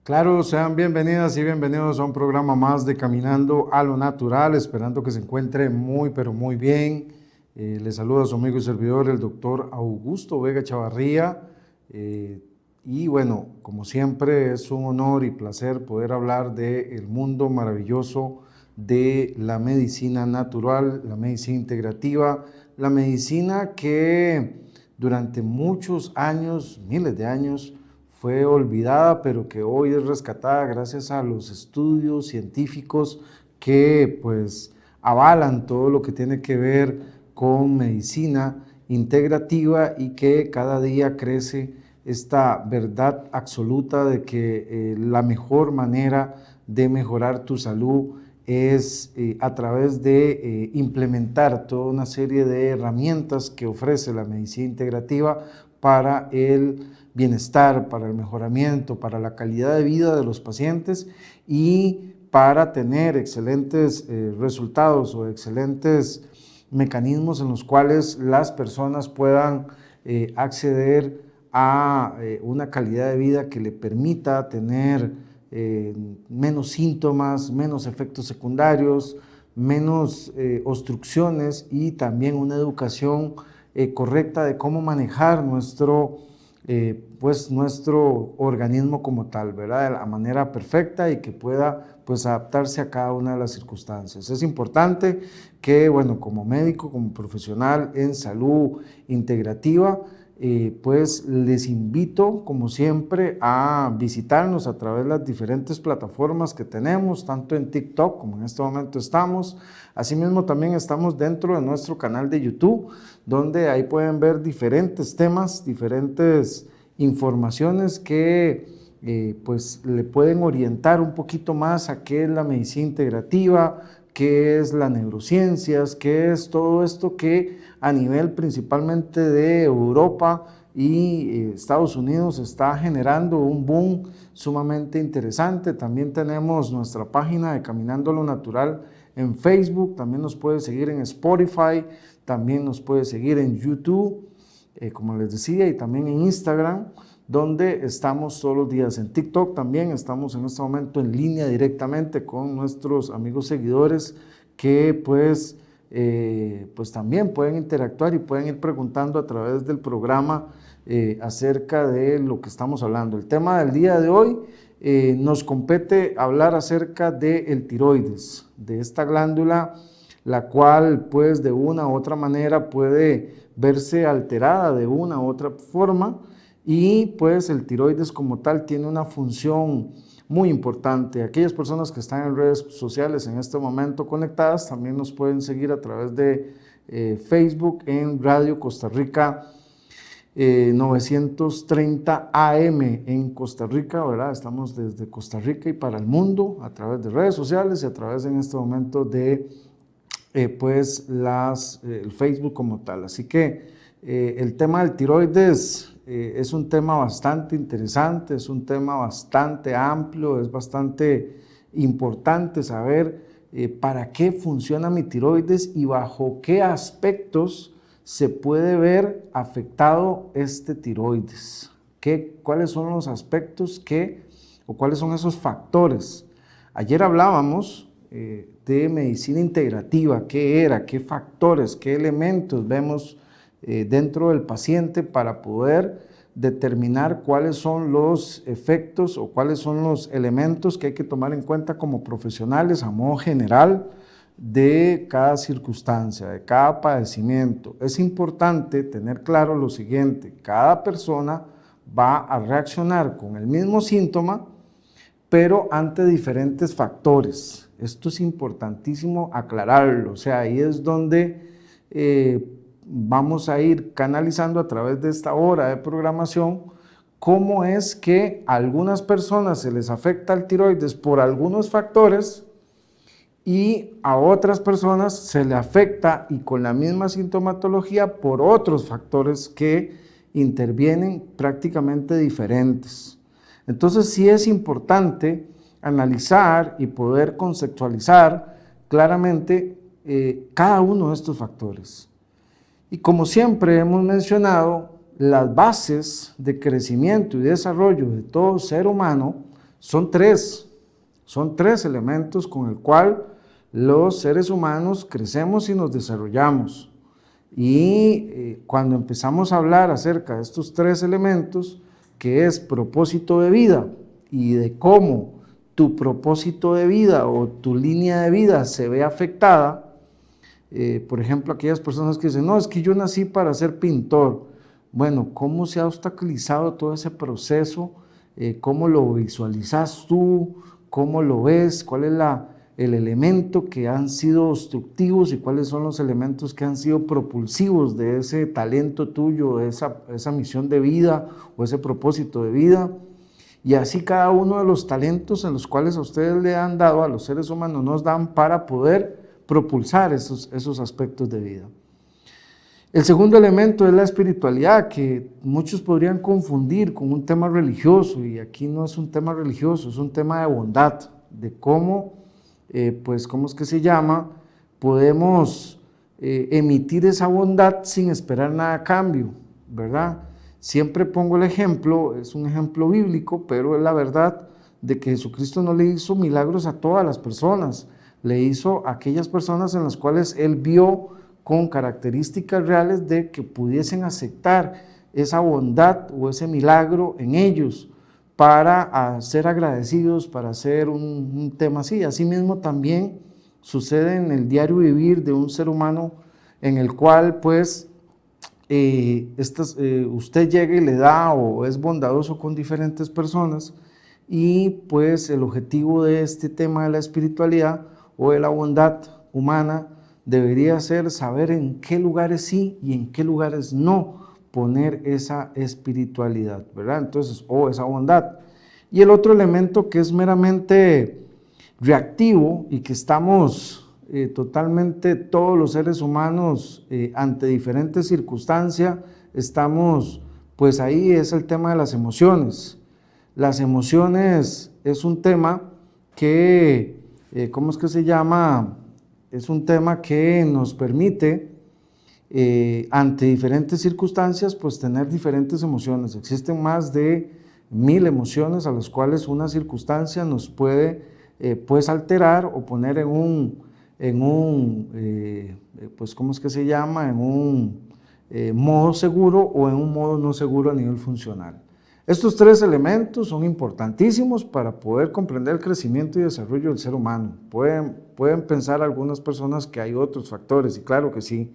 Claro, sean bienvenidas y bienvenidos a un programa más de Caminando a lo Natural, esperando que se encuentre muy, pero muy bien. Les saluda a su amigo y servidor, el doctor Augusto Vega Chavarría. Y bueno, como siempre, es un honor y placer poder hablar del mundo maravilloso de la medicina natural, la medicina integrativa, la medicina que durante muchos años, miles de años, fue olvidada, pero que hoy es rescatada gracias a los estudios científicos que pues avalan todo lo que tiene que ver con medicina integrativa y que cada día crece esta verdad absoluta de que la mejor manera de mejorar tu salud es a través de implementar toda una serie de herramientas que ofrece la medicina integrativa para el bienestar, para el mejoramiento, para la calidad de vida de los pacientes y para tener excelentes resultados o excelentes mecanismos en los cuales las personas puedan acceder a una calidad de vida que le permita tener menos síntomas, menos efectos secundarios, menos obstrucciones y también una educación correcta de cómo manejar nuestro organismo como tal, ¿verdad? De la manera perfecta y que pueda pues adaptarse a cada una de las circunstancias. Es importante que, bueno, como médico, como profesional en salud integrativa, pues les invito, como siempre, a visitarnos a través de las diferentes plataformas que tenemos, tanto en TikTok como en este momento estamos. Asimismo, también estamos dentro de nuestro canal de YouTube, donde ahí pueden ver diferentes temas, diferentes informaciones que pues le pueden orientar un poquito más a qué es la medicina integrativa, qué es las neurociencias, qué es todo esto que a nivel principalmente de Europa y Estados Unidos está generando un boom sumamente interesante. También tenemos nuestra página de Caminando a lo Natural en Facebook, también nos puede seguir en Spotify, también nos puede seguir en YouTube, como les decía, y también en Instagram, donde estamos todos los días. En TikTok también estamos en este momento en línea directamente con nuestros amigos seguidores que pues también pueden interactuar y pueden ir preguntando a través del programa acerca de lo que estamos hablando. El tema del día de hoy nos compete hablar acerca del tiroides, de esta glándula, la cual pues de una u otra manera puede verse alterada de una u otra forma y pues el tiroides como tal tiene una función muy importante. Aquellas personas que están en redes sociales en este momento conectadas también nos pueden seguir a través de Facebook en Radio Costa Rica 930 AM en Costa Rica, ¿verdad? Estamos desde Costa Rica y para el mundo a través de redes sociales y a través en este momento de el Facebook como tal. Así que el tema del tiroides es un tema bastante interesante, es un tema bastante amplio, es bastante importante saber para qué funciona mi tiroides y bajo qué aspectos se puede ver afectado este tiroides. ¿Cuáles son los aspectos o cuáles son esos factores? Ayer hablábamos de medicina integrativa, qué era, qué factores, qué elementos vemos dentro del paciente para poder determinar cuáles son los efectos o cuáles son los elementos que hay que tomar en cuenta como profesionales a modo general de cada circunstancia, de cada padecimiento. Es importante tener claro lo siguiente: cada persona va a reaccionar con el mismo síntoma, pero ante diferentes factores. Esto es importantísimo aclararlo, o sea, ahí es donde vamos a ir canalizando a través de esta hora de programación cómo es que a algunas personas se les afecta el tiroides por algunos factores y a otras personas se le afecta y con la misma sintomatología por otros factores que intervienen prácticamente diferentes. Entonces sí es importante analizar y poder conceptualizar claramente cada uno de estos factores. Y como siempre hemos mencionado, las bases de crecimiento y desarrollo de todo ser humano son tres elementos con el cual los seres humanos crecemos y nos desarrollamos. Y cuando empezamos a hablar acerca de estos tres elementos, que es propósito de vida y de cómo tu propósito de vida o tu línea de vida se ve afectada, por ejemplo, aquellas personas que dicen, no, es que yo nací para ser pintor. Bueno, ¿cómo se ha obstaculizado todo ese proceso? ¿Cómo lo visualizas tú? ¿Cómo lo ves? ¿Cuál es el elemento que han sido obstructivos y cuáles son los elementos que han sido propulsivos de ese talento tuyo, de esa misión de vida o ese propósito de vida? Y así cada uno de los talentos en los cuales a ustedes le han dado, a los seres humanos nos dan para poder propulsar esos aspectos de vida. El segundo elemento es la espiritualidad, que muchos podrían confundir con un tema religioso, y aquí no es un tema religioso, es un tema de bondad, de cómo, ¿cómo es que se llama? Podemos emitir esa bondad sin esperar nada a cambio, ¿verdad? Siempre pongo el ejemplo, es un ejemplo bíblico, pero es la verdad de que Jesucristo no le hizo milagros a todas las personas, le hizo a aquellas personas en las cuales Él vio con características reales de que pudiesen aceptar esa bondad o ese milagro en ellos para ser agradecidos, para hacer un tema así. Asimismo también sucede en el diario vivir de un ser humano en el cual pues usted llega y le da o es bondadoso con diferentes personas y pues el objetivo de este tema de la espiritualidad o de la bondad humana debería ser saber en qué lugares sí y en qué lugares no poner esa espiritualidad, ¿verdad? Entonces, o esa bondad. Y el otro elemento que es meramente reactivo y que estamos totalmente todos los seres humanos ante diferentes circunstancias, estamos pues ahí es el tema de las emociones. Las emociones es un tema que, ¿cómo es que se llama? Es un tema que nos permite, ante diferentes circunstancias, pues tener diferentes emociones. Existen más de 1000 emociones a las cuales una circunstancia nos puede pues alterar o poner en un ¿cómo es que se llama? En un modo seguro o en un modo no seguro a nivel funcional. Estos tres elementos son importantísimos para poder comprender el crecimiento y desarrollo del ser humano. Pueden pensar algunas personas que hay otros factores, y claro que sí.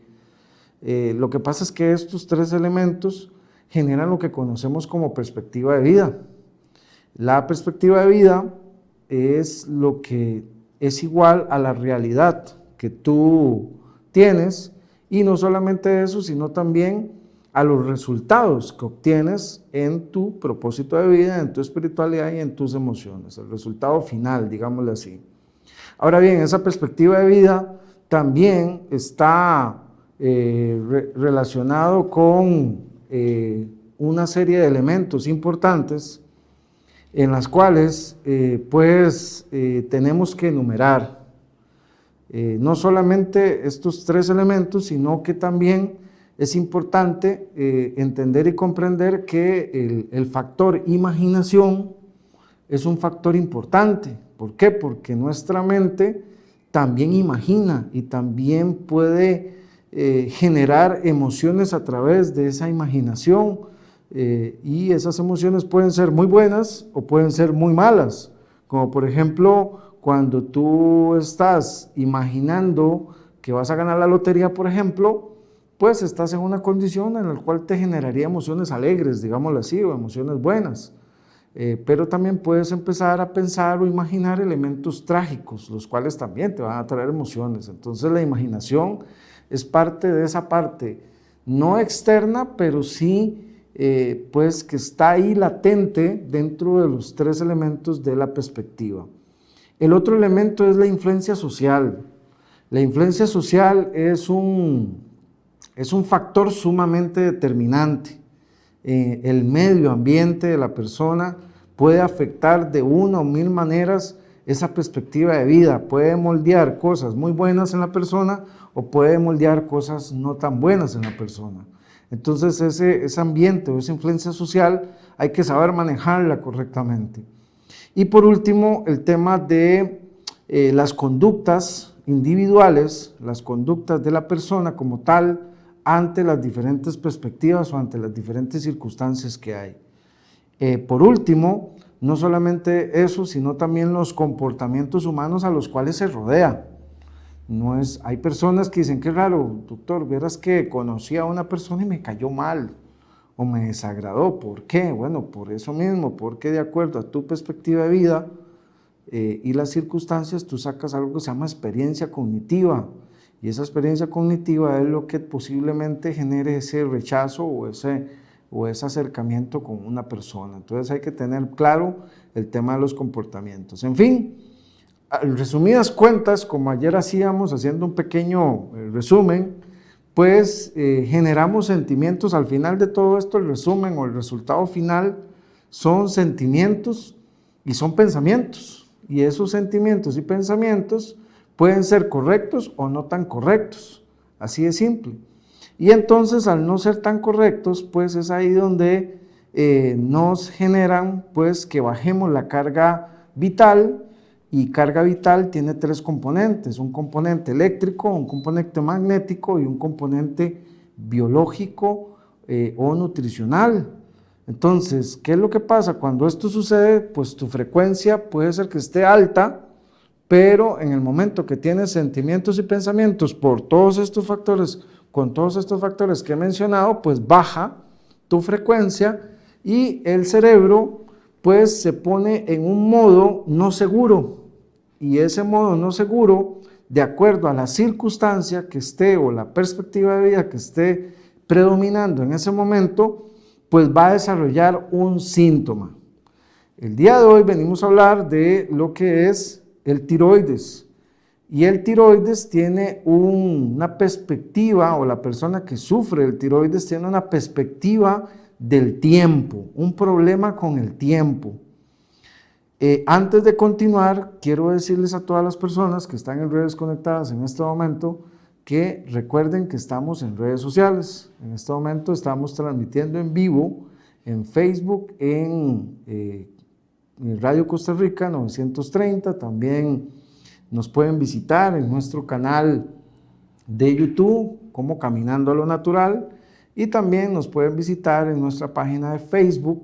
Lo que pasa es que estos tres elementos generan lo que conocemos como perspectiva de vida. La perspectiva de vida es lo que es igual a la realidad que tú tienes, y no solamente eso, sino también a los resultados que obtienes en tu propósito de vida, en tu espiritualidad y en tus emociones, el resultado final, digámoslo así. Ahora bien, esa perspectiva de vida también está relacionado con una serie de elementos importantes en las cuales tenemos que enumerar no solamente estos tres elementos, sino que también es importante entender y comprender que el factor imaginación es un factor importante. ¿Por qué? Porque nuestra mente también imagina y también puede generar emociones a través de esa imaginación, y esas emociones pueden ser muy buenas o pueden ser muy malas, como por ejemplo cuando tú estás imaginando que vas a ganar la lotería, por ejemplo, pues estás en una condición en la cual te generaría emociones alegres, digámoslo así, o emociones buenas. Pero también puedes empezar a pensar o imaginar elementos trágicos, los cuales también te van a traer emociones. Entonces la imaginación es parte de esa parte, no externa, pero sí pues que está ahí latente dentro de los 3 elementos de la perspectiva. El otro elemento es la influencia social. La influencia social es un factor sumamente determinante. El medio ambiente de la persona puede afectar de una o mil maneras esa perspectiva de vida, puede moldear cosas muy buenas en la persona o puede moldear cosas no tan buenas en la persona. Entonces ese ambiente o esa influencia social hay que saber manejarla correctamente. Y por último, el tema de las conductas individuales, las conductas de la persona como tal ante las diferentes perspectivas o ante las diferentes circunstancias que hay. Por último, no solamente eso, sino también los comportamientos humanos a los cuales se rodea. Hay personas que dicen, qué raro, doctor, vieras que conocí a una persona y me cayó mal o me desagradó. ¿Por qué? Bueno, por eso mismo, porque de acuerdo a tu perspectiva de vida y las circunstancias, tú sacas algo que se llama experiencia cognitiva. Y esa experiencia cognitiva es lo que posiblemente genere ese rechazo o ese acercamiento con una persona. Entonces hay que tener claro el tema de los comportamientos. En fin, resumidas cuentas, como ayer hacíamos, haciendo un pequeño resumen, pues generamos sentimientos. Al final de todo esto, el resumen o el resultado final son sentimientos y son pensamientos. Y esos sentimientos y pensamientos pueden ser correctos o no tan correctos, así de simple. Y entonces, al no ser tan correctos, pues es ahí donde nos generan pues que bajemos la carga vital, y carga vital tiene 3 componentes, un componente eléctrico, un componente magnético y un componente biológico o nutricional. Entonces, ¿qué es lo que pasa? Cuando esto sucede, pues tu frecuencia puede ser que esté alta, pero en el momento que tienes sentimientos y pensamientos por todos estos factores, con todos estos factores que he mencionado, pues baja tu frecuencia y el cerebro pues se pone en un modo no seguro, y ese modo no seguro, de acuerdo a la circunstancia que esté o la perspectiva de vida que esté predominando en ese momento, pues va a desarrollar un síntoma. El día de hoy venimos a hablar de lo que es el tiroides, y el tiroides tiene una perspectiva, o la persona que sufre el tiroides tiene una perspectiva del tiempo, un problema con el tiempo. Antes de continuar, quiero decirles a todas las personas que están en redes conectadas en este momento que recuerden que estamos en redes sociales. En este momento estamos transmitiendo en vivo en Facebook, en Radio Costa Rica 930, también nos pueden visitar en nuestro canal de YouTube como Caminando a lo Natural, y también nos pueden visitar en nuestra página de Facebook,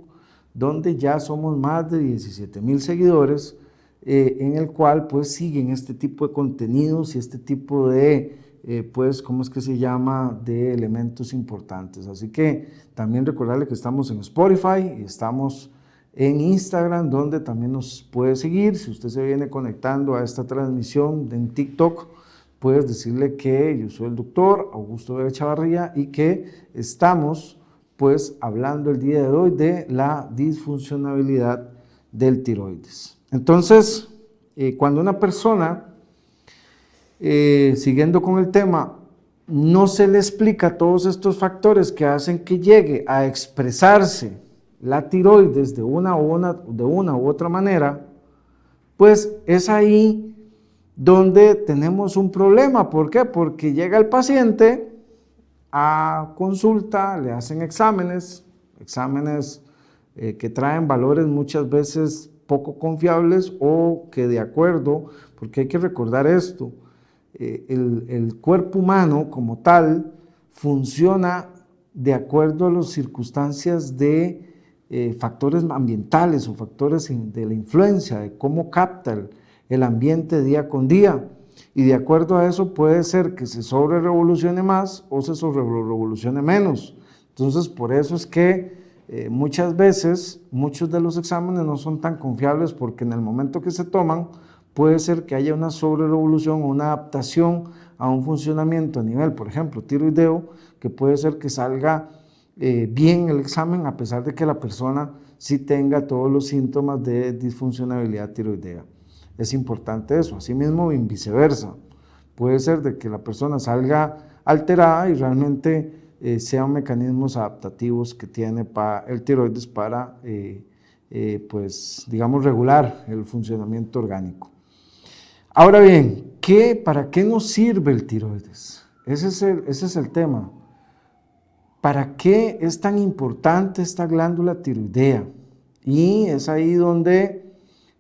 donde ya somos más de 17,000 seguidores, en el cual pues siguen este tipo de contenidos y este tipo de, pues, ¿cómo es que se llama?, de elementos importantes. Así que también recordarle que estamos en Spotify y estamos en Instagram, donde también nos puede seguir. Si usted se viene conectando a esta transmisión en TikTok, puedes decirle que yo soy el doctor Augusto Vega Chavarría y que estamos pues hablando el día de hoy de la disfuncionalidad del tiroides. Entonces, cuando una persona, siguiendo con el tema, no se le explica todos estos factores que hacen que llegue a expresarse la tiroides de una u otra manera, pues es ahí donde tenemos un problema. ¿Por qué? Porque llega el paciente a consulta, le hacen exámenes que traen valores muchas veces poco confiables o que de acuerdo, porque hay que recordar esto, el cuerpo humano como tal funciona de acuerdo a las circunstancias de factores ambientales o factores de la influencia, de cómo capta el ambiente día con día. Y de acuerdo a eso puede ser que se sobre revolucione más o se sobre revolucione menos. Entonces, por eso es que muchas veces muchos de los exámenes no son tan confiables, porque en el momento que se toman puede ser que haya una sobre revolución o una adaptación a un funcionamiento a nivel, por ejemplo, tiroideo, que puede ser que salga bien el examen, a pesar de que la persona sí tenga todos los síntomas de disfuncionalidad tiroidea. Es importante eso. Asimismo, y viceversa. Puede ser de que la persona salga alterada y realmente sean mecanismos adaptativos que tiene el tiroides para, pues, digamos, regular el funcionamiento orgánico. Ahora bien, ¿para qué nos sirve el tiroides? Ese es el tema. ¿Para qué es tan importante esta glándula tiroidea? Y es ahí donde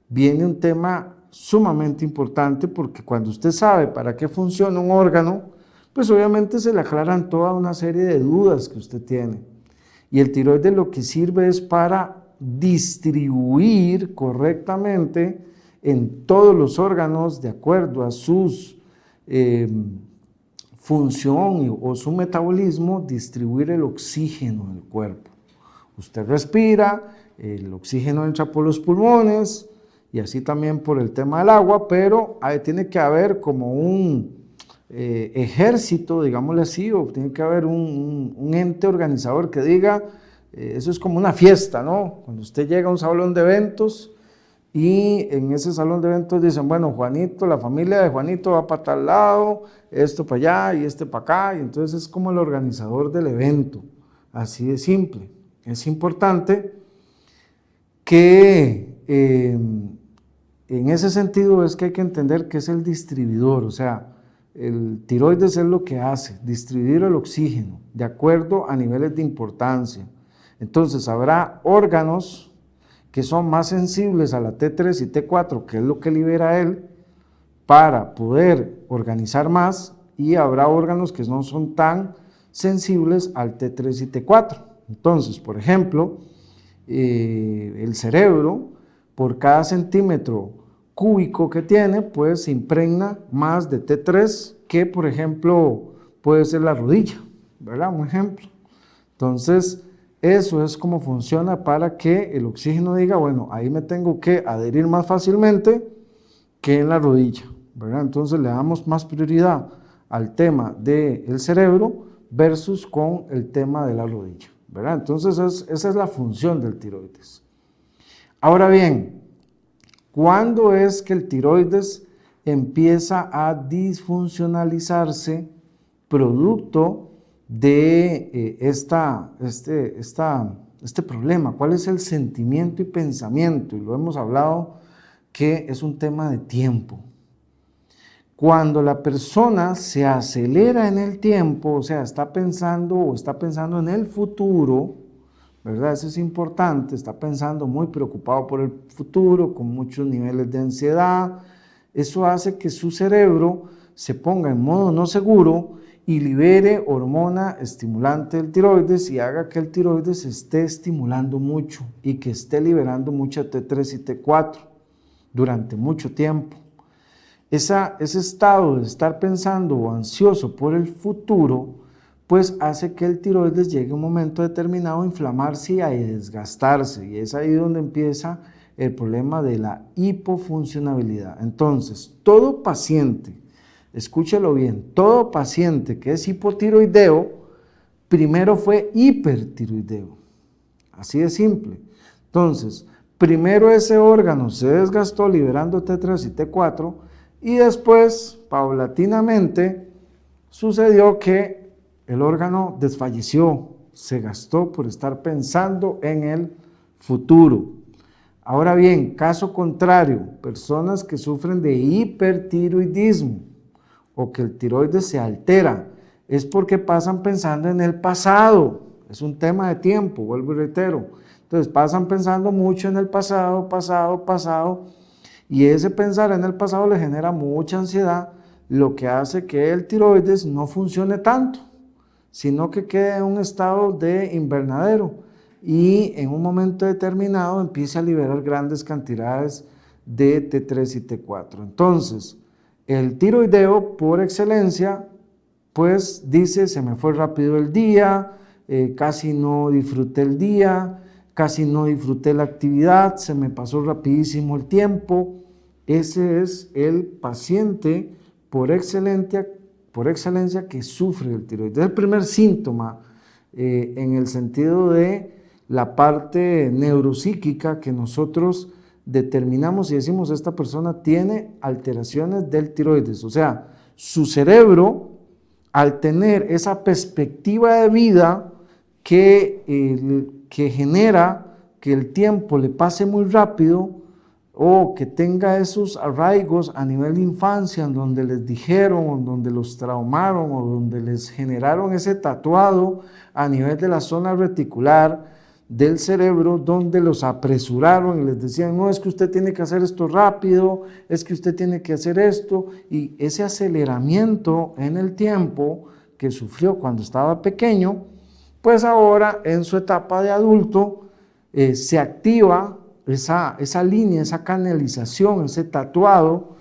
viene un tema sumamente importante, porque cuando usted sabe para qué funciona un órgano, pues obviamente se le aclaran toda una serie de dudas que usted tiene. Y el tiroides lo que sirve es para distribuir correctamente en todos los órganos de acuerdo a sus función o su metabolismo, distribuir el oxígeno del cuerpo. Usted respira, el oxígeno entra por los pulmones y así también por el tema del agua, pero tiene que haber como un ejército, digámosle así, o tiene que haber un ente organizador que diga, eso es como una fiesta, ¿no? Cuando usted llega a un salón de eventos y en ese salón de eventos dicen, bueno, Juanito, la familia de Juanito va para tal lado, esto para allá y este para acá, y entonces es como el organizador del evento, así de simple. Es importante que en ese sentido es que hay que entender que es el distribuidor, o sea, el tiroides es lo que hace, distribuir el oxígeno de acuerdo a niveles de importancia. Entonces habrá órganos que son más sensibles a la T3 y T4, que es lo que libera él, para poder organizar más, y habrá órganos que no son tan sensibles al T3 y T4. Entonces, por ejemplo, el cerebro, por cada centímetro cúbico que tiene, pues se impregna más de T3 que, por ejemplo, puede ser la rodilla, ¿verdad? Un ejemplo. Entonces, eso es como funciona para que el oxígeno diga, bueno, ahí me tengo que adherir más fácilmente que en la rodilla, ¿verdad? Entonces le damos más prioridad al tema del cerebro versus con el tema de la rodilla, ¿verdad? Entonces esa es la función del tiroides. Ahora bien, ¿cuándo es que el tiroides empieza a disfuncionalizarse producto de este problema? ¿Cuál es el sentimiento y pensamiento? Y lo hemos hablado, que es un tema de tiempo. Cuando la persona se acelera en el tiempo, o sea, está pensando en el futuro, ¿verdad? Eso es importante, está pensando muy preocupado por el futuro, con muchos niveles de ansiedad. Eso hace que su cerebro se ponga en modo no seguro y libere hormona estimulante del tiroides y haga que el tiroides se esté estimulando mucho y que esté liberando mucha T3 y T4 durante mucho tiempo. Ese estado de estar pensando o ansioso por el futuro, pues hace que el tiroides llegue a un momento determinado a inflamarse y a desgastarse, y es ahí donde empieza el problema de la hipofuncionabilidad. Entonces, todo paciente, escúchelo bien, todo paciente que es hipotiroideo, primero fue hipertiroideo, así de simple. Entonces, primero ese órgano se desgastó liberando T3 y T4, y después, paulatinamente, sucedió que el órgano desfalleció, se gastó por estar pensando en el futuro. Ahora bien, caso contrario, personas que sufren de hipertiroidismo o que el tiroides se altera, es porque pasan pensando en el pasado. Es un tema de tiempo, vuelvo y reitero. Entonces pasan pensando mucho en el pasado, y ese pensar en el pasado le genera mucha ansiedad, lo que hace que el tiroides no funcione tanto, sino que quede en un estado de invernadero y en un momento determinado empiece a liberar grandes cantidades de T3 y T4. Entonces, el tiroideo por excelencia, pues dice, se me fue rápido el día, casi no disfruté el día, casi no disfruté la actividad, se me pasó rapidísimo el tiempo. Ese es el paciente por excelencia que sufre del tiroides. Es el primer síntoma en el sentido de la parte neuropsíquica que nosotros determinamos y decimos esta persona tiene alteraciones del tiroides, o sea, su cerebro al tener esa perspectiva de vida que genera que el tiempo le pase muy rápido o que tenga esos arraigos a nivel de infancia en donde les dijeron, o donde los traumaron o donde les generaron ese tatuado a nivel de la zona reticular del cerebro, donde los apresuraron y les decían, no, es que usted tiene que hacer esto rápido, es que usted tiene que hacer esto, y ese aceleramiento en el tiempo que sufrió cuando estaba pequeño, pues ahora en su etapa de adulto se activa esa línea, esa canalización, ese tatuado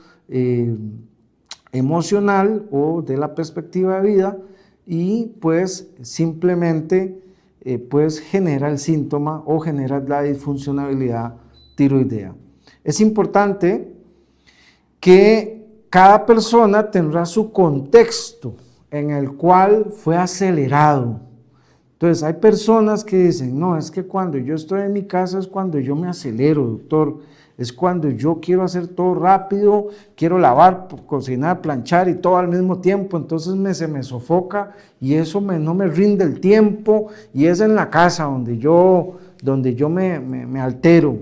emocional o de la perspectiva de vida, y pues simplemente pues genera el síntoma o genera la disfuncionalidad tiroidea. Es importante que cada persona tendrá su contexto en el cual fue acelerado. Entonces hay personas que dicen, no, es que cuando yo estoy en mi casa es cuando yo me acelero, doctor, es cuando yo quiero hacer todo rápido, quiero lavar, cocinar, planchar y todo al mismo tiempo, entonces se me sofoca y eso no me rinde el tiempo, y es en la casa donde yo me altero.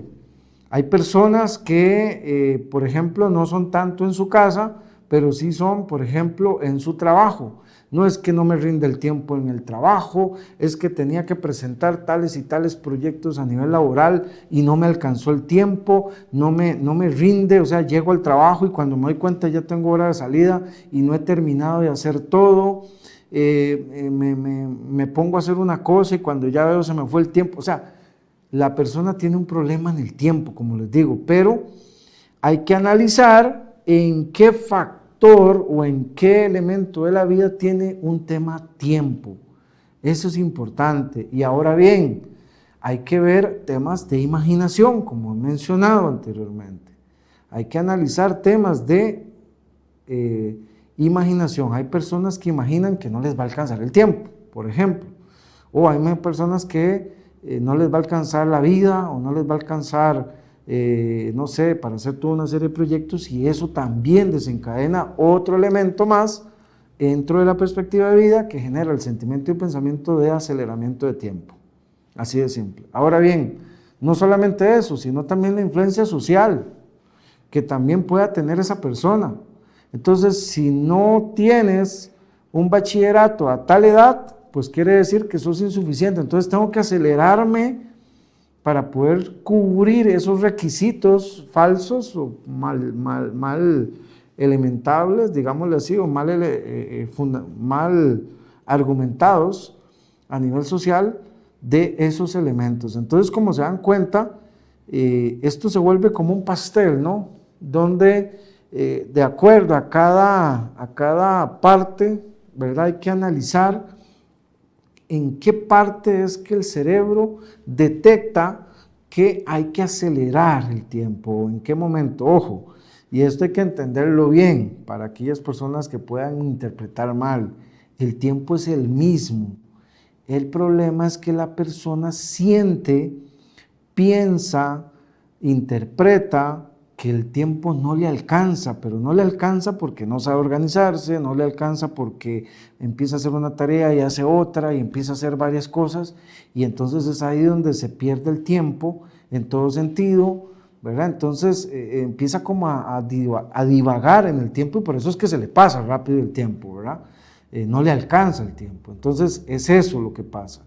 Hay personas que, por ejemplo, no son tanto en su casa, pero sí son, por ejemplo, en su trabajo. No es que no me rinde el tiempo en el trabajo, es que tenía que presentar tales y tales proyectos a nivel laboral y no me alcanzó el tiempo, no me rinde, o sea, llego al trabajo y cuando me doy cuenta ya tengo hora de salida y no he terminado de hacer todo, me pongo a hacer una cosa y cuando ya veo se me fue el tiempo. O sea, la persona tiene un problema en el tiempo, como les digo, pero hay que analizar en qué factor o en qué elemento de la vida tiene un tema tiempo. Eso es importante. Y ahora bien, hay que ver temas de imaginación, como he mencionado anteriormente. Hay que analizar temas de imaginación. Hay personas que imaginan que no les va a alcanzar el tiempo, por ejemplo. O hay personas que no les va a alcanzar la vida o no les va a alcanzar no sé, para hacer toda una serie de proyectos, y eso también desencadena otro elemento más dentro de la perspectiva de vida que genera el sentimiento y pensamiento de aceleramiento de tiempo. Así de simple. Ahora bien, no solamente eso, sino también la influencia social que también pueda tener esa persona. Entonces, si no tienes un bachillerato a tal edad, pues quiere decir que sos insuficiente. Entonces tengo que acelerarme para poder cubrir esos requisitos falsos o mal elementables, digámosle así, o mal argumentados a nivel social de esos elementos. Entonces, como se dan cuenta, esto se vuelve como un pastel, ¿no? Donde de acuerdo a cada parte, ¿verdad? Hay que analizar en qué parte es que el cerebro detecta que hay que acelerar el tiempo, en qué momento. Ojo, y esto hay que entenderlo bien para aquellas personas que puedan interpretar mal. El tiempo es el mismo. El problema es que la persona siente, piensa, interpreta que el tiempo no le alcanza, pero no le alcanza porque no sabe organizarse, no le alcanza porque empieza a hacer una tarea y hace otra y empieza a hacer varias cosas, y entonces es ahí donde se pierde el tiempo en todo sentido, ¿verdad? Entonces empieza como a divagar en el tiempo, y por eso es que se le pasa rápido el tiempo, ¿verdad? No le alcanza el tiempo. Entonces es eso lo que pasa.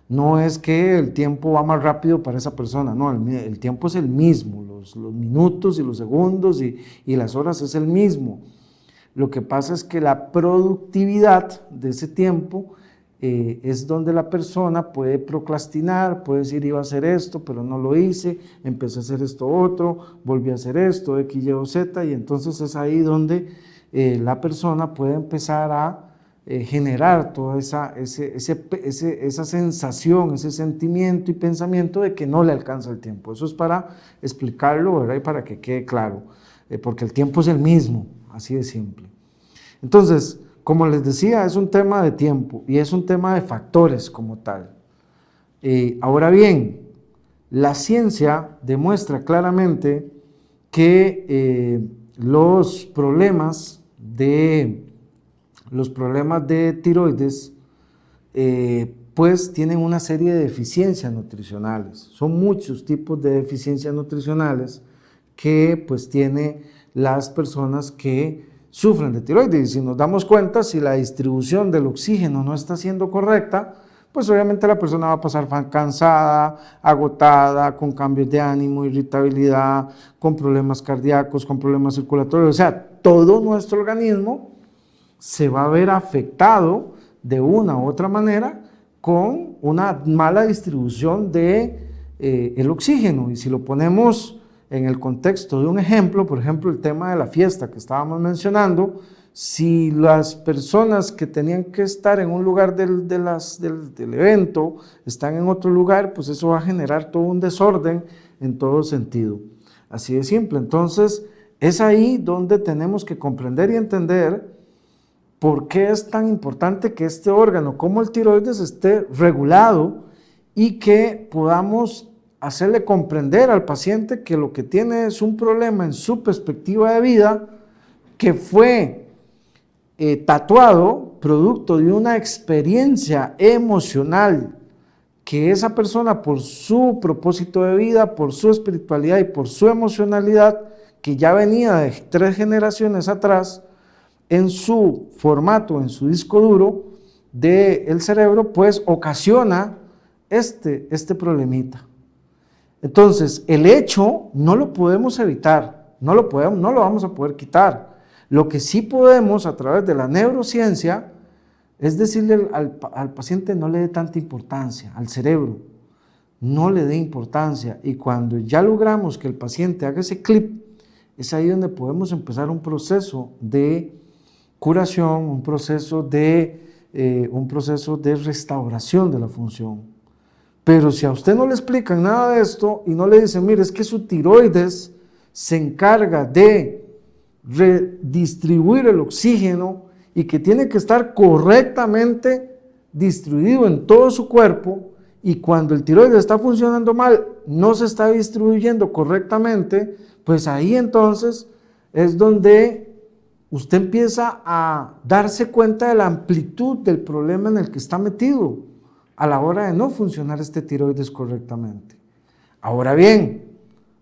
No es que el tiempo va más rápido para esa persona, no, el tiempo es el mismo, los minutos y los segundos y las horas es el mismo. Lo que pasa es que la productividad de ese tiempo es donde la persona puede procrastinar, puede decir iba a hacer esto, pero no lo hice, empecé a hacer esto otro, volví a hacer esto, X, Y o Z, y entonces es ahí donde la persona puede empezar a generar toda esa sensación, ese sentimiento y pensamiento de que no le alcanza el tiempo. Eso es para explicarlo, ¿verdad? Y para que quede claro, porque el tiempo es el mismo, así de simple. Entonces, como les decía, es un tema de tiempo y es un tema de factores como tal. Ahora bien, la ciencia demuestra claramente que los problemas de tiroides pues tienen una serie de deficiencias nutricionales. Son muchos tipos de deficiencias nutricionales que pues tiene las personas que sufren de tiroides. Y si nos damos cuenta, si la distribución del oxígeno no está siendo correcta, pues obviamente la persona va a pasar cansada, agotada, con cambios de ánimo, irritabilidad, con problemas cardíacos, con problemas circulatorios. O sea, todo nuestro organismo se va a ver afectado de una u otra manera con una mala distribución de el oxígeno. Y si lo ponemos en el contexto de un ejemplo, por ejemplo, el tema de la fiesta que estábamos mencionando, si las personas que tenían que estar en un lugar del evento están en otro lugar, pues eso va a generar todo un desorden en todo sentido. Así de simple. Entonces, es ahí donde tenemos que comprender y entender por qué es tan importante que este órgano, como el tiroides, esté regulado y que podamos hacerle comprender al paciente que lo que tiene es un problema en su perspectiva de vida que fue tatuado producto de una experiencia emocional que esa persona, por su propósito de vida, por su espiritualidad y por su emocionalidad, que ya venía de 3 generaciones atrás, en su formato, en su disco duro del cerebro, pues ocasiona este problemita. Entonces, el hecho no lo podemos evitar, no lo vamos a poder quitar. Lo que sí podemos, a través de la neurociencia, es decirle al paciente no le dé tanta importancia, al cerebro, no le dé importancia. Y cuando ya logramos que el paciente haga ese clip, es ahí donde podemos empezar un proceso de curación, un proceso de restauración de la función. Pero si a usted no le explican nada de esto y no le dicen, mire, es que su tiroides se encarga de redistribuir el oxígeno y que tiene que estar correctamente distribuido en todo su cuerpo, y cuando el tiroides está funcionando mal, no se está distribuyendo correctamente, pues ahí entonces es donde usted empieza a darse cuenta de la amplitud del problema en el que está metido a la hora de no funcionar este tiroides correctamente. Ahora bien,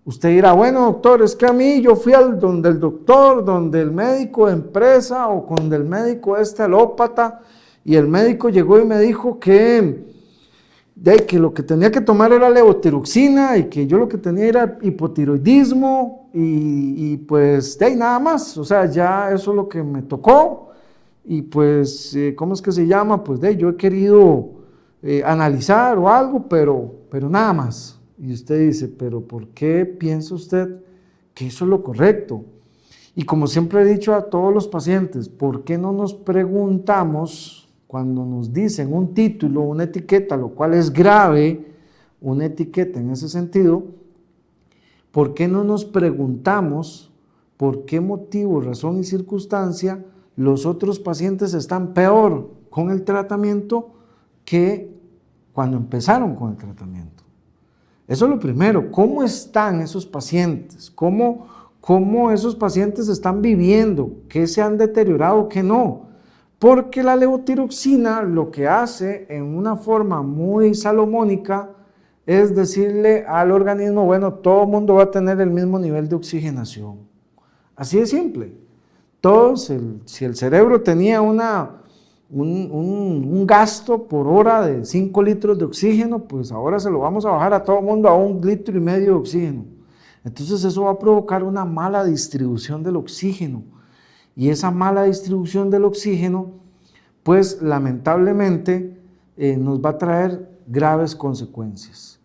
usted dirá, bueno, doctor, es que a mí yo fui donde el doctor, donde el médico de empresa o con el médico alópata, y el médico llegó y me dijo que lo que tenía que tomar era levotiroxina y que yo lo que tenía era hipotiroidismo y pues nada más. O sea, ya eso es lo que me tocó y pues, ¿cómo es que se llama? Pues yo he querido analizar o algo, pero nada más. Y usted dice, ¿pero por qué piensa usted que eso es lo correcto? Y como siempre he dicho a todos los pacientes, ¿por qué no nos preguntamos cuando nos dicen un título, una etiqueta, lo cual es grave, una etiqueta en ese sentido? ¿Por qué no nos preguntamos por qué motivo, razón y circunstancia los otros pacientes están peor con el tratamiento que cuando empezaron con el tratamiento? Eso es lo primero. ¿Cómo están esos pacientes? ¿Cómo esos pacientes están viviendo? ¿Qué se han deteriorado? ¿Qué no? Porque la levotiroxina lo que hace en una forma muy salomónica es decirle al organismo, bueno, todo el mundo va a tener el mismo nivel de oxigenación. Así de simple. Si el cerebro tenía un gasto por hora de 5 litros de oxígeno, pues ahora se lo vamos a bajar a todo el mundo a 1,5 litros de oxígeno. Entonces eso va a provocar una mala distribución del oxígeno. Y esa mala distribución del oxígeno, pues lamentablemente nos va a traer graves consecuencias.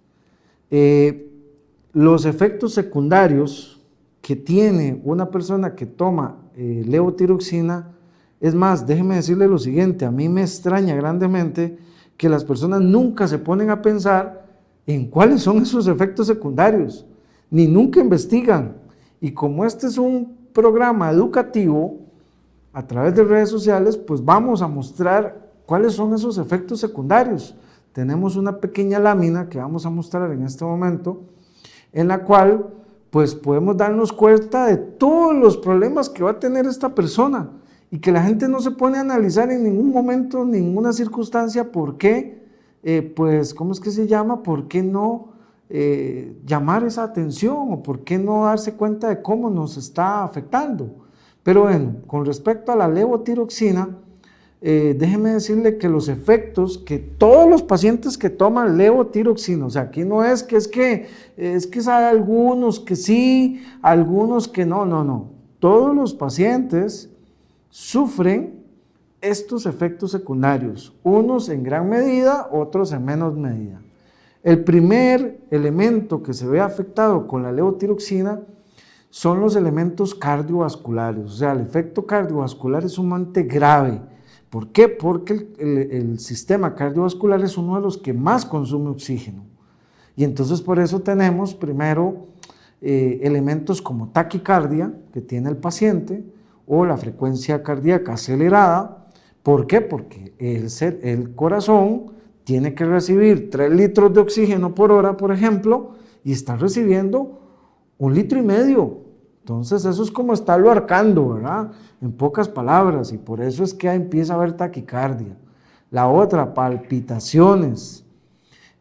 Los efectos secundarios que tiene una persona que toma levotiroxina, es más, déjeme decirle lo siguiente, a mí me extraña grandemente que las personas nunca se ponen a pensar en cuáles son esos efectos secundarios, ni nunca investigan. Y como este es un programa educativo, a través de redes sociales, pues vamos a mostrar cuáles son esos efectos secundarios. Tenemos una pequeña lámina que vamos a mostrar en este momento, en la cual pues podemos darnos cuenta de todos los problemas que va a tener esta persona y que la gente no se pone a analizar en ningún momento, en ninguna circunstancia, por qué, pues, ¿cómo es que se llama? ¿Por qué no llamar esa atención o por qué no darse cuenta de cómo nos está afectando? Pero bueno, con respecto a la levotiroxina, déjeme decirle que los efectos que todos los pacientes que toman levotiroxina, o sea, aquí no es que hay algunos que sí, algunos que no, no, todos los pacientes sufren estos efectos secundarios, unos en gran medida, otros en menos medida. El primer elemento que se ve afectado con la levotiroxina son los elementos cardiovasculares, o sea, el efecto cardiovascular es sumamente grave. ¿Por qué? Porque el sistema cardiovascular es uno de los que más consume oxígeno. Y entonces por eso tenemos primero elementos como taquicardia que tiene el paciente o la frecuencia cardíaca acelerada. ¿Por qué? Porque el corazón tiene que recibir 3 litros de oxígeno por hora, por ejemplo, y está recibiendo 1,5 litros. Entonces eso es como estarlo arcando, ¿verdad? En pocas palabras, y por eso es que empieza a haber taquicardia. La otra, palpitaciones.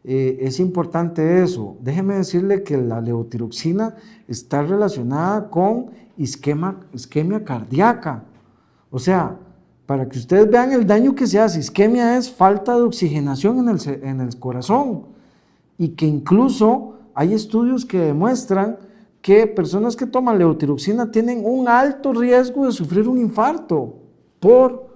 Es importante eso. Déjeme decirle que la levotiroxina está relacionada con isquemia cardíaca. O sea, para que ustedes vean el daño que se hace, isquemia es falta de oxigenación en el corazón, y que incluso hay estudios que demuestran que personas que toman levotiroxina tienen un alto riesgo de sufrir un infarto por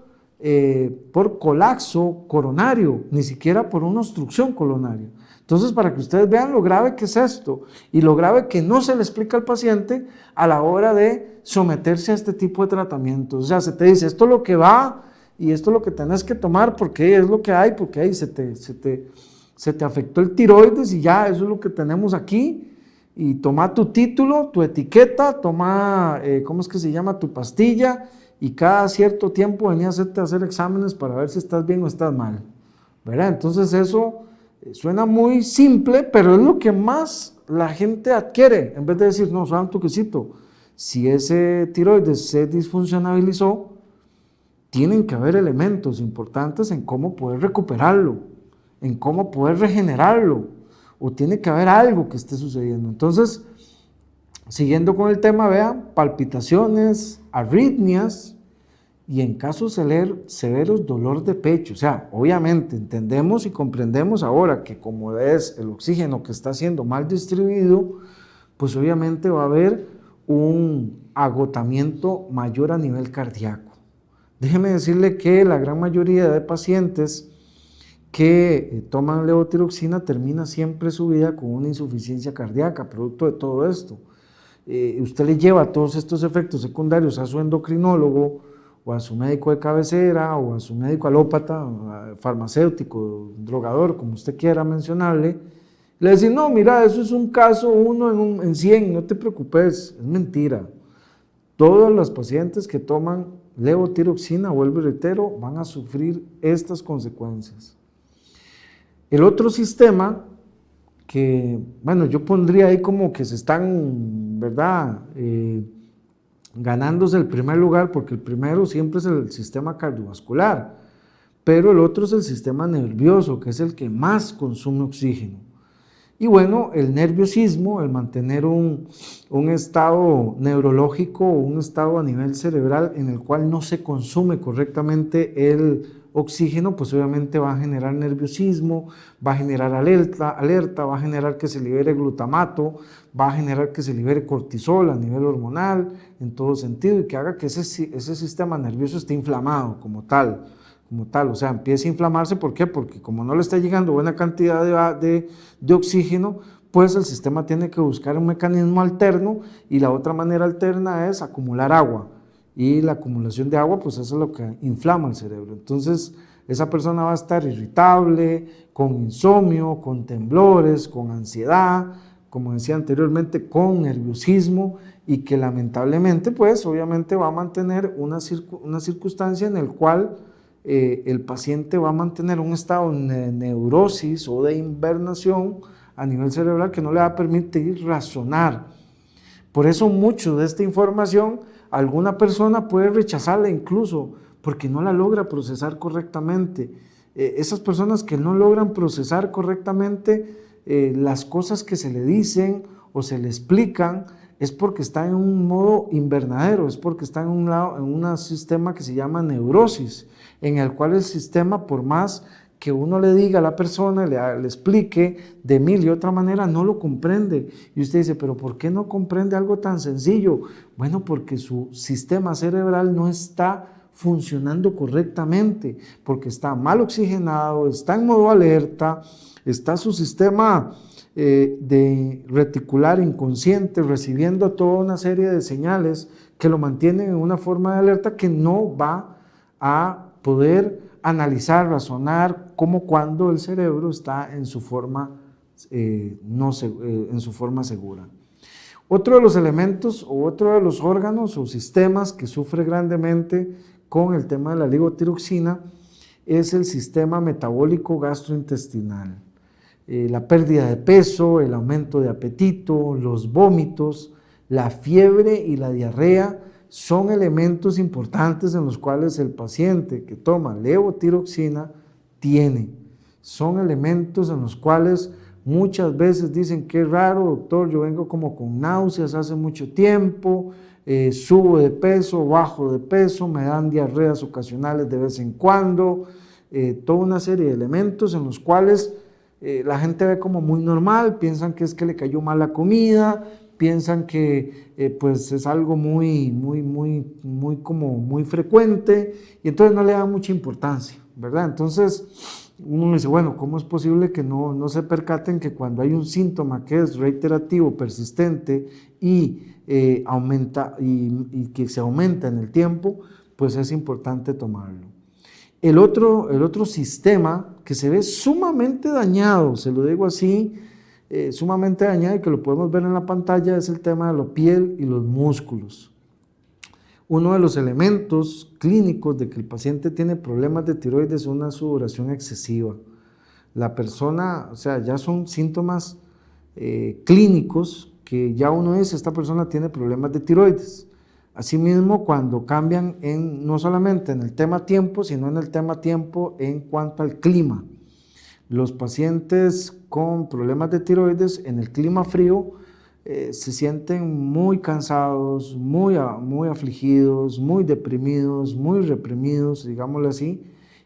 colapso coronario, ni siquiera por una obstrucción coronaria. Entonces, para que ustedes vean lo grave que es esto y lo grave que no se le explica al paciente a la hora de someterse a este tipo de tratamientos. O sea, se te dice, esto es lo que va y esto es lo que tenés que tomar porque es lo que hay, porque ahí se te afectó el tiroides y ya, eso es lo que tenemos aquí. Y toma tu título, tu etiqueta, toma, ¿cómo es que se llama? Tu pastilla, y cada cierto tiempo venía a hacer exámenes para ver si estás bien o estás mal, ¿verdad? Entonces eso suena muy simple, pero es lo que más la gente adquiere, en vez de decir, no, suave un toquecito. Si ese tiroides se disfuncionalizó, tienen que haber elementos importantes en cómo poder recuperarlo, en cómo poder regenerarlo, o tiene que haber algo que esté sucediendo. Entonces, siguiendo con el tema, vean, palpitaciones, arritmias y en casos severos dolor de pecho. O sea, obviamente entendemos y comprendemos ahora que como es el oxígeno que está siendo mal distribuido, pues obviamente va a haber un agotamiento mayor a nivel cardíaco. Déjeme decirle que la gran mayoría de pacientes que toman levotiroxina termina siempre su vida con una insuficiencia cardíaca, producto de todo esto. Usted le lleva todos estos efectos secundarios a su endocrinólogo o a su médico de cabecera o a su médico alópata, farmacéutico, drogador, como usted quiera mencionarle, le dice, no, mira, eso es un caso 1 en 100, no te preocupes, es mentira. Todos los pacientes que toman levotiroxina, vuelvo y reitero, van a sufrir estas consecuencias. El otro sistema que, bueno, yo pondría ahí como que se están, ¿verdad?, ganándose el primer lugar, porque el primero siempre es el sistema cardiovascular, pero el otro es el sistema nervioso, que es el que más consume oxígeno. Y bueno, el nerviosismo, el mantener un estado neurológico, un estado a nivel cerebral en el cual no se consume correctamente el oxígeno, pues obviamente va a generar nerviosismo, va a generar alerta, va a generar que se libere glutamato, va a generar que se libere cortisol a nivel hormonal, en todo sentido, y que haga que ese sistema nervioso esté inflamado como tal, o sea, empieza a inflamarse. ¿Por qué? Porque como no le está llegando buena cantidad de oxígeno, pues el sistema tiene que buscar un mecanismo alterno, y la otra manera alterna es acumular agua, y la acumulación de agua, pues eso es lo que inflama el cerebro. Entonces, esa persona va a estar irritable, con insomnio, con temblores, con ansiedad, como decía anteriormente, con nerviosismo y que lamentablemente, pues obviamente va a mantener una circunstancia en el cual el paciente va a mantener un estado de neurosis o de invernación a nivel cerebral que no le va a permitir razonar. Por eso mucho de esta información alguna persona puede rechazarla incluso porque no la logra procesar correctamente. Esas personas que no logran procesar correctamente las cosas que se le dicen o se le explican es porque está en un modo invernadero, es porque está en un sistema que se llama neurosis, en el cual el sistema, por más que uno le diga a la persona, le explique de mil y otra manera, no lo comprende. Y usted dice, pero ¿por qué no comprende algo tan sencillo? Bueno, porque su sistema cerebral no está funcionando correctamente, porque está mal oxigenado, está en modo alerta, está su sistema de reticular inconsciente recibiendo toda una serie de señales que lo mantienen en una forma de alerta que no va a poder analizar, razonar, como cuando el cerebro está en su forma, en su forma segura. Otro de los elementos o otro de los órganos o sistemas que sufre grandemente con el tema de la levotiroxina es el sistema metabólico gastrointestinal. La pérdida de peso, el aumento de apetito, los vómitos, la fiebre y la diarrea son elementos importantes en los cuales el paciente que toma levotiroxina tiene. Son elementos en los cuales muchas veces dicen, qué raro, doctor, yo vengo como con náuseas hace mucho tiempo, subo de peso, bajo de peso, me dan diarreas ocasionales de vez en cuando, toda una serie de elementos en los cuales la gente ve como muy normal, piensan que es que le cayó mal la comida, piensan que pues es algo muy frecuente y entonces no le dan mucha importancia, ¿verdad? Entonces uno dice, bueno, ¿cómo es posible que no se percaten que cuando hay un síntoma que es reiterativo, persistente y aumenta y que se aumenta en el tiempo, pues es importante tomarlo? El otro sistema que se ve sumamente dañado, se lo digo así, sumamente dañado y que lo podemos ver en la pantalla, es el tema de la piel y los músculos. Uno de los elementos clínicos de que el paciente tiene problemas de tiroides es una sudoración excesiva. La persona, o sea, ya son síntomas clínicos que ya uno dice, esta persona tiene problemas de tiroides. Asimismo, cuando cambian no solamente en el tema tiempo, sino en el tema tiempo en cuanto al clima. Los pacientes con problemas de tiroides en el clima frío se sienten muy cansados, muy afligidos, muy deprimidos, muy reprimidos, digámoslo así,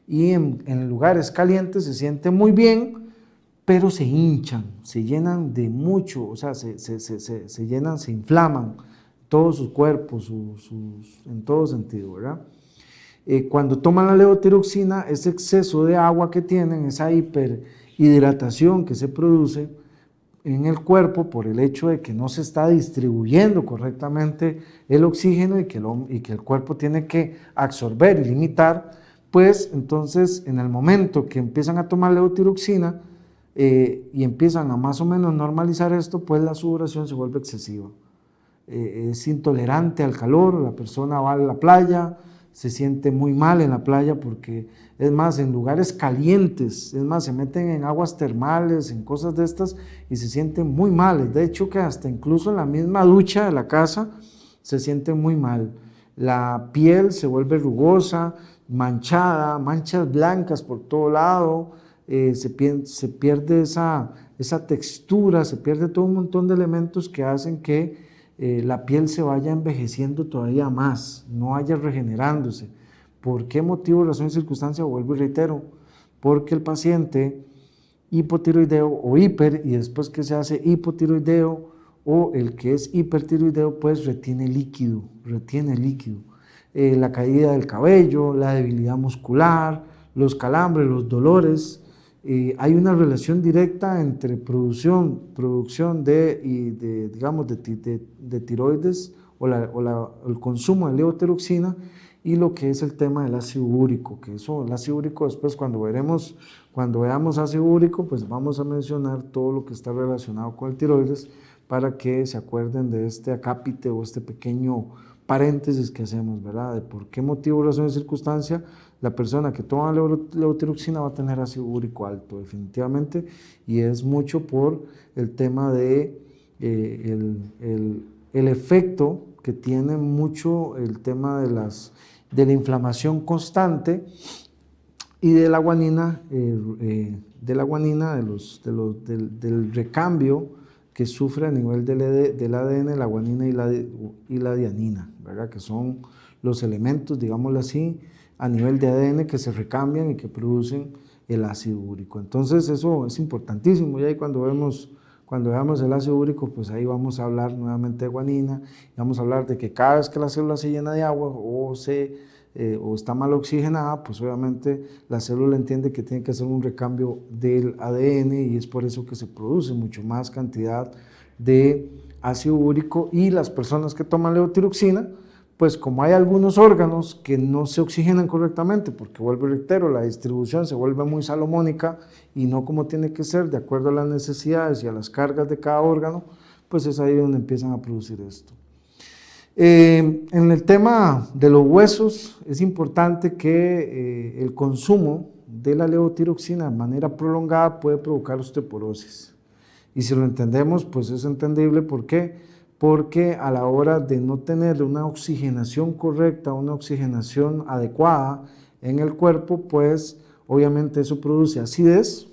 y en lugares calientes se sienten muy bien, pero se hinchan, se llenan de mucho, o sea, se llenan, se inflaman todo su cuerpo, en todo sentido, ¿verdad? Cuando toman la levotiroxina, ese exceso de agua que tienen, esa hiperhidratación que se produce en el cuerpo por el hecho de que no se está distribuyendo correctamente el oxígeno y que el cuerpo tiene que absorber y limitar, pues entonces en el momento que empiezan a tomar levotiroxina y empiezan a más o menos normalizar esto, pues la sudoración se vuelve excesiva. Es intolerante al calor, la persona va a la playa, se siente muy mal en la playa porque, es más, en lugares calientes, es más, se meten en aguas termales, en cosas de estas y se sienten muy mal. De hecho, que hasta incluso en la misma ducha de la casa se sienten muy mal. La piel se vuelve rugosa, manchada, manchas blancas por todo lado, se pierde esa textura, se pierde todo un montón de elementos que hacen que la piel se vaya envejeciendo todavía más, no vaya regenerándose. ¿Por qué motivo, razón y circunstancia? Vuelvo y reitero, porque el paciente hipotiroideo o hiper, y después que se hace hipotiroideo, o el que es hipertiroideo, pues retiene líquido. La caída del cabello, la debilidad muscular, los calambres, los dolores. Hay una relación directa entre producción digamos, de tiroides o el consumo de levotiroxina y lo que es el tema del ácido úrico, que eso, el ácido úrico después cuando veamos ácido úrico, pues vamos a mencionar todo lo que está relacionado con el tiroides para que se acuerden de este acápite o este pequeño paréntesis que hacemos, ¿verdad? De por qué motivo, razón y circunstancia la persona que toma levotiroxina va a tener ácido úrico alto, definitivamente, y es mucho por el tema de el efecto que tiene mucho el tema de la inflamación constante y de la guanina, del recambio que sufre a nivel del ADN, la guanina y la dianina, ¿verdad? Que son los elementos, digámoslo así, a nivel de ADN que se recambian y que producen el ácido úrico. Entonces eso es importantísimo, y ahí cuando veamos el ácido úrico, pues ahí vamos a hablar nuevamente de guanina, y vamos a hablar de que cada vez que la célula se llena de agua o está mal oxigenada, pues obviamente la célula entiende que tiene que hacer un recambio del ADN y es por eso que se produce mucho más cantidad de ácido úrico, y las personas que toman levotiroxina, pues como hay algunos órganos que no se oxigenan correctamente, porque vuelvo y reitero, la distribución se vuelve muy salomónica y no como tiene que ser, de acuerdo a las necesidades y a las cargas de cada órgano, pues es ahí donde empiezan a producir esto. En el tema de los huesos, es importante que el consumo de la levotiroxina de manera prolongada puede provocar osteoporosis. Y si lo entendemos, pues es entendible. ¿Por qué? Porque a la hora de no tener una oxigenación correcta, una oxigenación adecuada en el cuerpo, pues obviamente eso produce acidez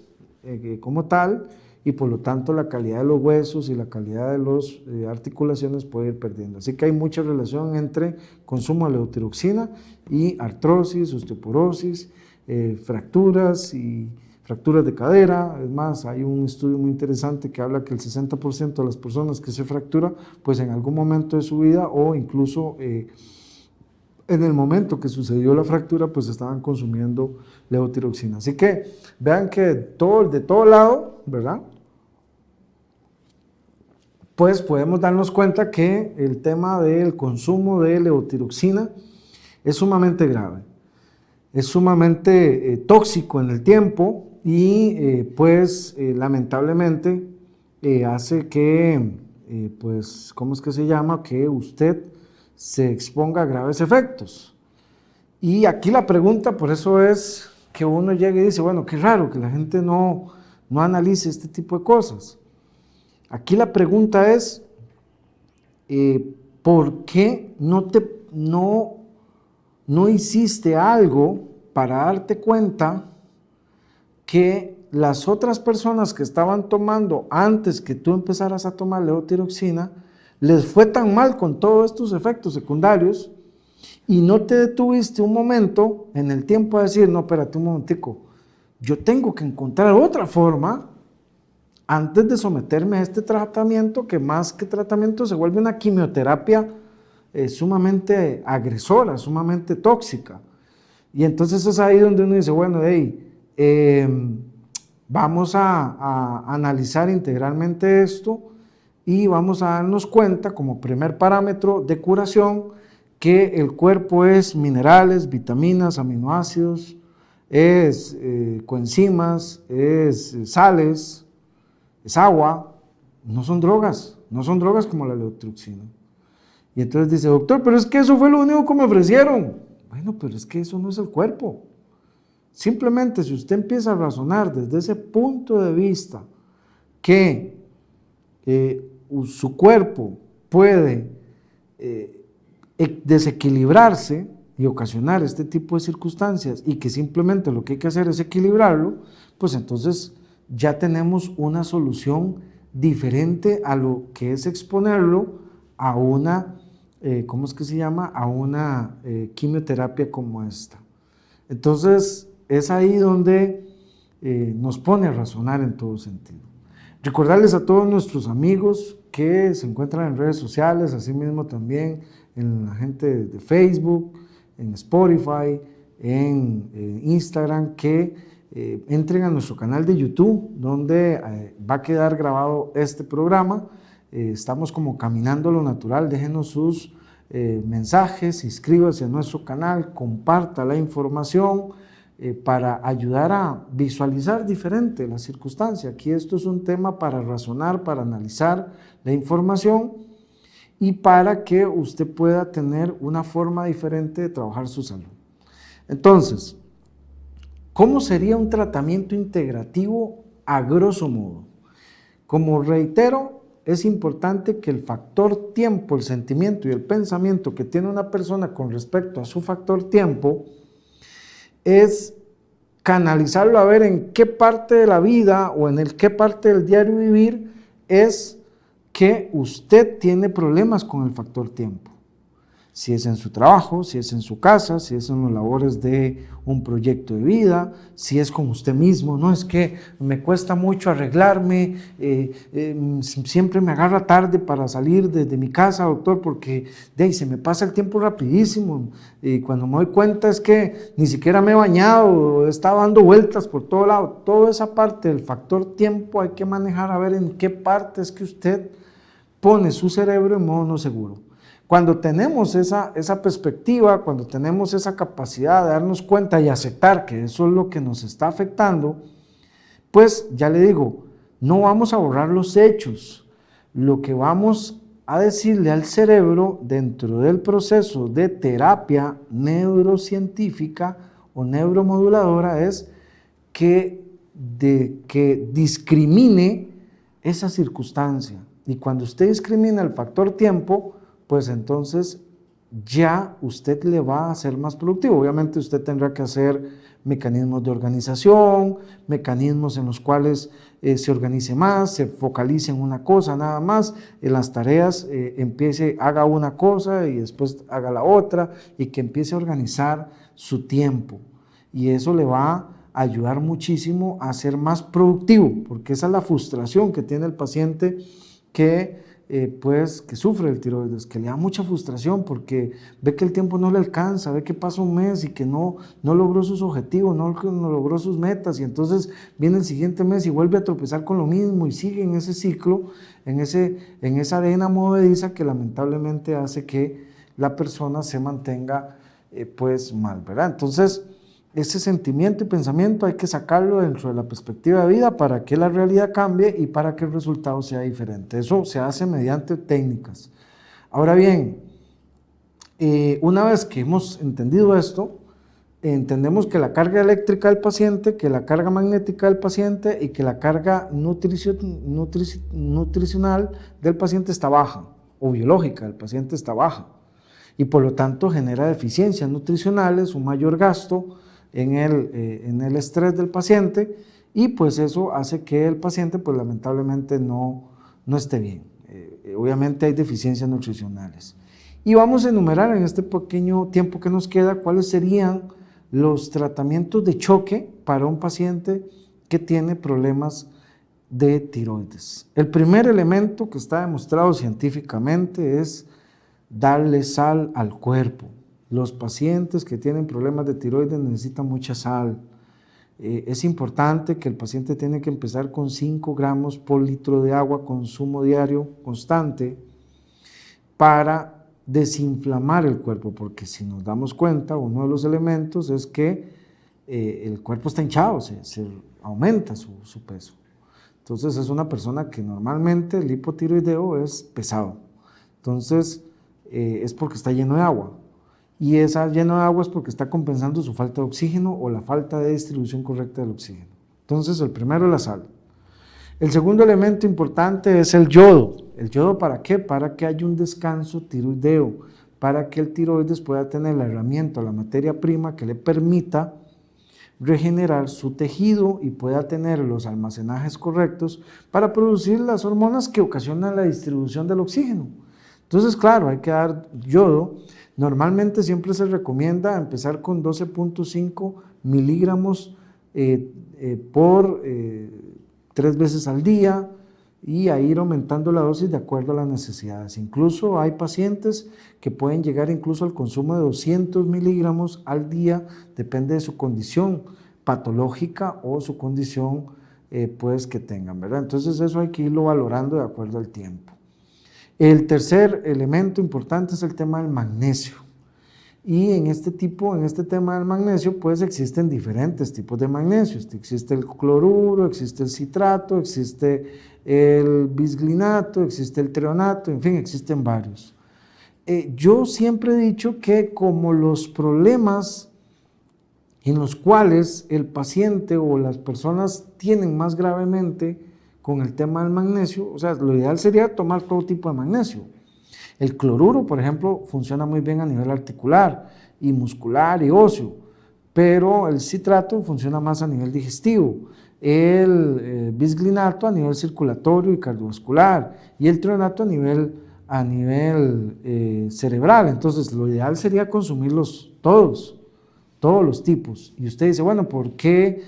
como tal, y por lo tanto la calidad de los huesos y la calidad de las articulaciones puede ir perdiendo. Así que hay mucha relación entre consumo de levotiroxina y artrosis, osteoporosis, fracturas y fracturas de cadera. Es más, hay un estudio muy interesante que habla que el 60% de las personas que se fracturan, pues en algún momento de su vida o incluso en el momento que sucedió la fractura, pues estaban consumiendo levotiroxina. Así que vean que de todo lado, ¿verdad? Pues podemos darnos cuenta que el tema del consumo de levotiroxina es sumamente grave, es sumamente tóxico en el tiempo y lamentablemente hace que, pues, ¿cómo es que se llama? Que usted se exponga a graves efectos. Y aquí la pregunta, por eso es que uno llega y dice, bueno, qué raro que la gente no analice este tipo de cosas. Aquí la pregunta es, ¿por qué no hiciste algo para darte cuenta que las otras personas que estaban tomando antes que tú empezaras a tomar levotiroxina, les fue tan mal con todos estos efectos secundarios y no te detuviste un momento en el tiempo a decir, no, espérate un momentico, yo tengo que encontrar otra forma antes de someterme a este tratamiento, que más que tratamiento se vuelve una quimioterapia sumamente agresora, sumamente tóxica. Y entonces es ahí donde uno dice, bueno, vamos a analizar integralmente esto y vamos a darnos cuenta como primer parámetro de curación que el cuerpo es minerales, vitaminas, aminoácidos, es coenzimas, es sales, es agua, no son drogas como la levotiroxina. Y entonces dice, doctor, pero es que eso fue lo único que me ofrecieron. Bueno, pero es que eso no es el cuerpo. Simplemente si usted empieza a razonar desde ese punto de vista que su cuerpo puede desequilibrarse y ocasionar este tipo de circunstancias y que simplemente lo que hay que hacer es equilibrarlo, pues entonces ya tenemos una solución diferente a lo que es exponerlo a una, ¿cómo es que se llama? A una quimioterapia como esta. Entonces es ahí donde nos pone a razonar en todo sentido. Recordarles a todos nuestros amigos que se encuentran en redes sociales, así mismo también en la gente de Facebook, en Spotify, en Instagram, que entren a nuestro canal de YouTube, donde va a quedar grabado este programa. Estamos como Caminando lo Natural. Déjenos sus mensajes, inscríbase a nuestro canal, comparta la información para ayudar a visualizar diferente la circunstancia. Aquí esto es un tema para razonar, para analizar la información y para que usted pueda tener una forma diferente de trabajar su salud. Entonces, ¿cómo sería un tratamiento integrativo a grosso modo? Como reitero, es importante que el factor tiempo, el sentimiento y el pensamiento que tiene una persona con respecto a su factor tiempo es canalizarlo a ver en qué parte de la vida o en qué parte del diario vivir es que usted tiene problemas con el factor tiempo. Si es en su trabajo, si es en su casa, si es en las labores de un proyecto de vida, si es con usted mismo, no es que me cuesta mucho arreglarme, siempre me agarra tarde para salir de mi casa, doctor, porque se me pasa el tiempo rapidísimo y cuando me doy cuenta es que ni siquiera me he bañado, he estado dando vueltas por todo lado. Toda esa parte del factor tiempo hay que manejar a ver en qué parte es que usted pone su cerebro en modo no seguro. Cuando tenemos esa perspectiva, cuando tenemos esa capacidad de darnos cuenta y aceptar que eso es lo que nos está afectando, pues ya le digo, no vamos a borrar los hechos. Lo que vamos a decirle al cerebro dentro del proceso de terapia neurocientífica o neuromoduladora es que discrimine esa circunstancia. Y cuando usted discrimina el factor tiempo, pues entonces ya usted le va a ser más productivo. Obviamente usted tendrá que hacer mecanismos de organización, mecanismos en los cuales se organice más, se focalice en una cosa nada más, en las tareas haga una cosa y después haga la otra y que empiece a organizar su tiempo. Y eso le va a ayudar muchísimo a ser más productivo, porque esa es la frustración que tiene el paciente que sufre el tiroides, que le da mucha frustración porque ve que el tiempo no le alcanza, ve que pasa un mes y que no logró sus objetivos, no logró sus metas y entonces viene el siguiente mes y vuelve a tropezar con lo mismo y sigue en ese ciclo, en esa arena movediza que lamentablemente hace que la persona se mantenga mal, ¿verdad? Entonces, ese sentimiento y pensamiento hay que sacarlo dentro de la perspectiva de vida para que la realidad cambie y para que el resultado sea diferente. Eso se hace mediante técnicas. Ahora bien, una vez que hemos entendido esto, entendemos que la carga eléctrica del paciente, que la carga magnética del paciente y que la carga nutricional del paciente está baja, o biológica del paciente está baja, y por lo tanto genera deficiencias nutricionales, un mayor gasto en el estrés del paciente y pues eso hace que el paciente pues lamentablemente no esté bien. Obviamente hay deficiencias nutricionales. Y vamos a enumerar en este pequeño tiempo que nos queda cuáles serían los tratamientos de choque para un paciente que tiene problemas de tiroides. El primer elemento que está demostrado científicamente es darle sal al cuerpo. Los pacientes que tienen problemas de tiroides necesitan mucha sal. Es importante que el paciente tiene que empezar con 5 gramos por litro de agua, consumo diario constante, para desinflamar el cuerpo, porque si nos damos cuenta, uno de los elementos es que el cuerpo está hinchado, se aumenta su peso. Entonces es una persona que normalmente el hipotiroideo es pesado. Entonces es porque está lleno de agua. Y esa lleno de agua es porque está compensando su falta de oxígeno o la falta de distribución correcta del oxígeno. Entonces, el primero es la sal. El segundo elemento importante es el yodo. ¿El yodo para qué? Para que haya un descanso tiroideo, para que el tiroides pueda tener la herramienta o la materia prima que le permita regenerar su tejido y pueda tener los almacenajes correctos para producir las hormonas que ocasionan la distribución del oxígeno. Entonces, claro, hay que dar yodo. Normalmente siempre se recomienda empezar con 12.5 miligramos por 3 veces al día y a ir aumentando la dosis de acuerdo a las necesidades. Incluso hay pacientes que pueden llegar incluso al consumo de 200 miligramos al día, depende de su condición patológica o su condición que tengan, ¿verdad? Entonces eso hay que irlo valorando de acuerdo al tiempo. El tercer elemento importante es el tema del magnesio. Y en este tema del magnesio, pues existen diferentes tipos de magnesio. Existe el cloruro, existe el citrato, existe el bisglinato, existe el treonato, en fin, existen varios. Yo siempre he dicho que como los problemas en los cuales el paciente o las personas tienen más gravemente con el tema del magnesio, o sea, lo ideal sería tomar todo tipo de magnesio. El cloruro, por ejemplo, funciona muy bien a nivel articular y muscular y óseo, pero el citrato funciona más a nivel digestivo, el bisglinato a nivel circulatorio y cardiovascular y el treonato a nivel cerebral. Entonces, lo ideal sería consumirlos todos los tipos. Y usted dice, bueno, ¿por qué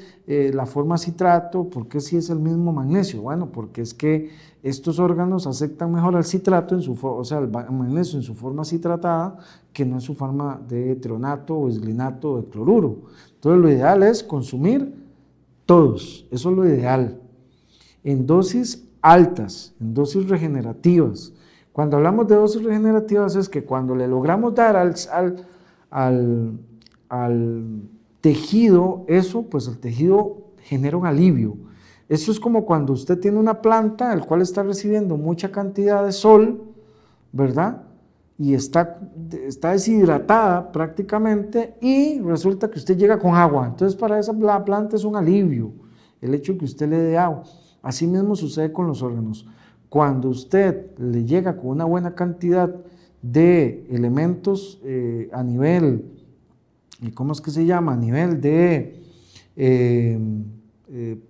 la forma citrato? ¿Por qué si es el mismo magnesio? Bueno, porque es que estos órganos aceptan mejor al citrato, o sea, el magnesio en su forma citratada, que no en su forma de treonato o bisglinato o de cloruro. Entonces, lo ideal es consumir todos, eso es lo ideal, en dosis altas, en dosis regenerativas. Cuando hablamos de dosis regenerativas es que cuando le logramos dar al tejido eso, pues el tejido genera un alivio. Eso es como cuando usted tiene una planta el cual está recibiendo mucha cantidad de sol, ¿verdad? Y está deshidratada prácticamente y resulta que usted llega con agua. Entonces para la planta es un alivio el hecho de que usted le dé agua. Así mismo sucede con los órganos. Cuando usted le llega con una buena cantidad de elementos a nivel, ¿cómo es que se llama? A nivel de,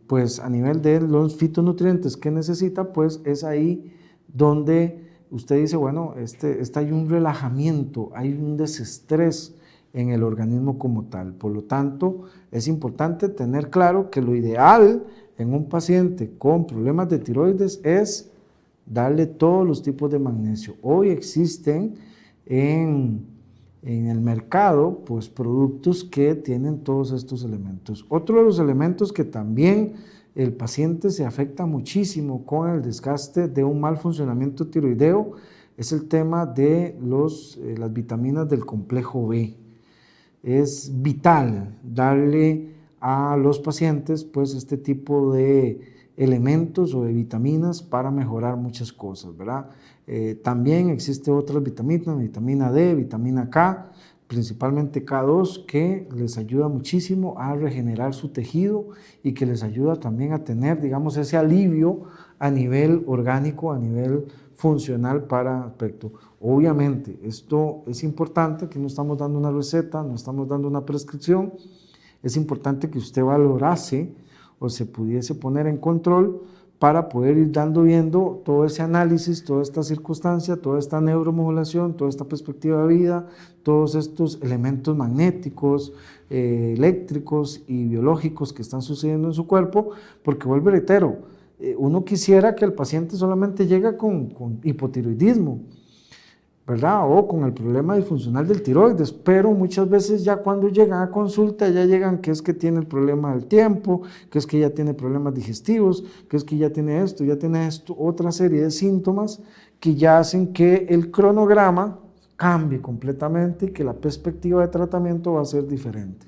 pues a nivel de los fitonutrientes que necesita, pues es ahí donde usted dice, bueno, hay un relajamiento, hay un desestrés en el organismo como tal. Por lo tanto, es importante tener claro que lo ideal en un paciente con problemas de tiroides es darle todos los tipos de magnesio. Hoy existen en el mercado pues productos que tienen todos estos elementos. Otro de los elementos que también el paciente se afecta muchísimo con el desgaste de un mal funcionamiento tiroideo es el tema de las vitaminas del complejo B. Es vital darle a los pacientes pues este tipo de elementos o de vitaminas para mejorar muchas cosas, ¿verdad? También existe otras vitaminas, vitamina D, vitamina K, principalmente K2, que les ayuda muchísimo a regenerar su tejido y que les ayuda también a tener, digamos, ese alivio a nivel orgánico, a nivel funcional para aspecto. Obviamente, esto es importante, que no estamos dando una receta, no estamos dando una prescripción, es importante que usted valorase o se pudiese poner en control para poder ir viendo todo ese análisis, toda esta circunstancia, toda esta neuromodulación, toda esta perspectiva de vida, todos estos elementos magnéticos, eléctricos y biológicos que están sucediendo en su cuerpo, porque vuelvo y reitero, uno quisiera que el paciente solamente llegue con hipotiroidismo, ¿verdad? O con el problema disfuncional del tiroides, pero muchas veces ya cuando llegan a consulta ya llegan que es que tiene el problema del tiempo, que es que ya tiene problemas digestivos, que es que ya tiene esto, otra serie de síntomas que ya hacen que el cronograma cambie completamente y que la perspectiva de tratamiento va a ser diferente.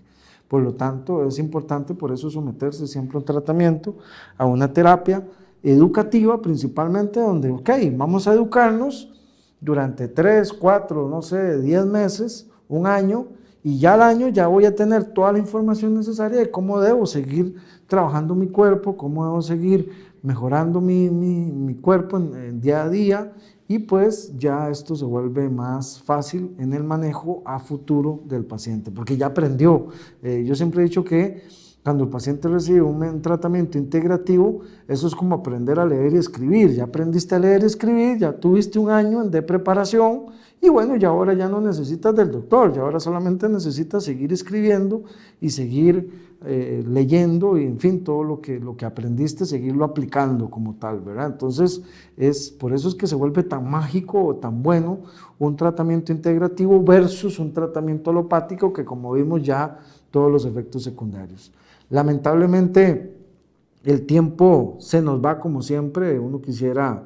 Por lo tanto, es importante por eso someterse siempre a un tratamiento, a una terapia educativa principalmente, donde, ok, vamos a educarnos durante 3, 4, no sé, 10 meses, un año, y ya al año ya voy a tener toda la información necesaria de cómo debo seguir trabajando mi cuerpo, cómo debo seguir mejorando mi cuerpo en día a día, y pues ya esto se vuelve más fácil en el manejo a futuro del paciente, porque ya aprendió. Yo siempre he dicho que cuando el paciente recibe un tratamiento integrativo, eso es como aprender a leer y escribir. Ya aprendiste a leer y escribir, ya tuviste un año de preparación y bueno, ya ahora ya no necesitas del doctor, ya ahora solamente necesitas seguir escribiendo y seguir leyendo y en fin, todo lo que aprendiste, seguirlo aplicando como tal, ¿verdad? Entonces, por eso es que se vuelve tan mágico o tan bueno un tratamiento integrativo versus un tratamiento alopático que como vimos ya todos los efectos secundarios. Lamentablemente el tiempo se nos va como siempre, uno quisiera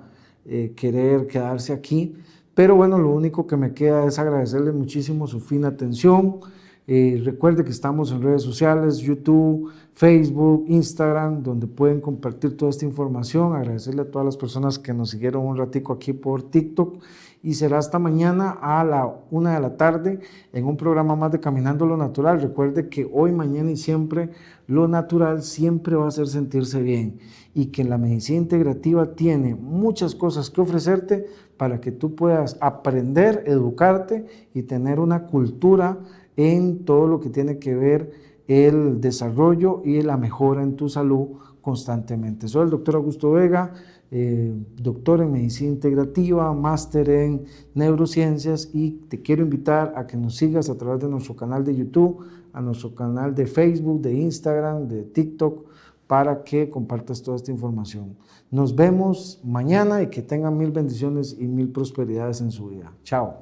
querer quedarse aquí. Pero bueno, lo único que me queda es agradecerles muchísimo su fina atención. Recuerde que estamos en redes sociales, YouTube, Facebook, Instagram, donde pueden compartir toda esta información. Agradecerle a todas las personas que nos siguieron un ratico aquí por TikTok. Y será hasta mañana a la 1 de la tarde en un programa más de Caminando lo Natural. Recuerde que hoy, mañana y siempre lo natural siempre va a hacer sentirse bien, y que la medicina integrativa tiene muchas cosas que ofrecerte para que tú puedas aprender, educarte y tener una cultura en todo lo que tiene que ver el desarrollo y la mejora en tu salud constantemente. Soy el doctor Augusto Vega, doctor en medicina integrativa, máster en neurociencias, y te quiero invitar a que nos sigas a través de nuestro canal de YouTube, a nuestro canal de Facebook, de Instagram, de TikTok, para que compartas toda esta información. Nos vemos mañana y que tengan mil bendiciones y mil prosperidades en su vida. Chao.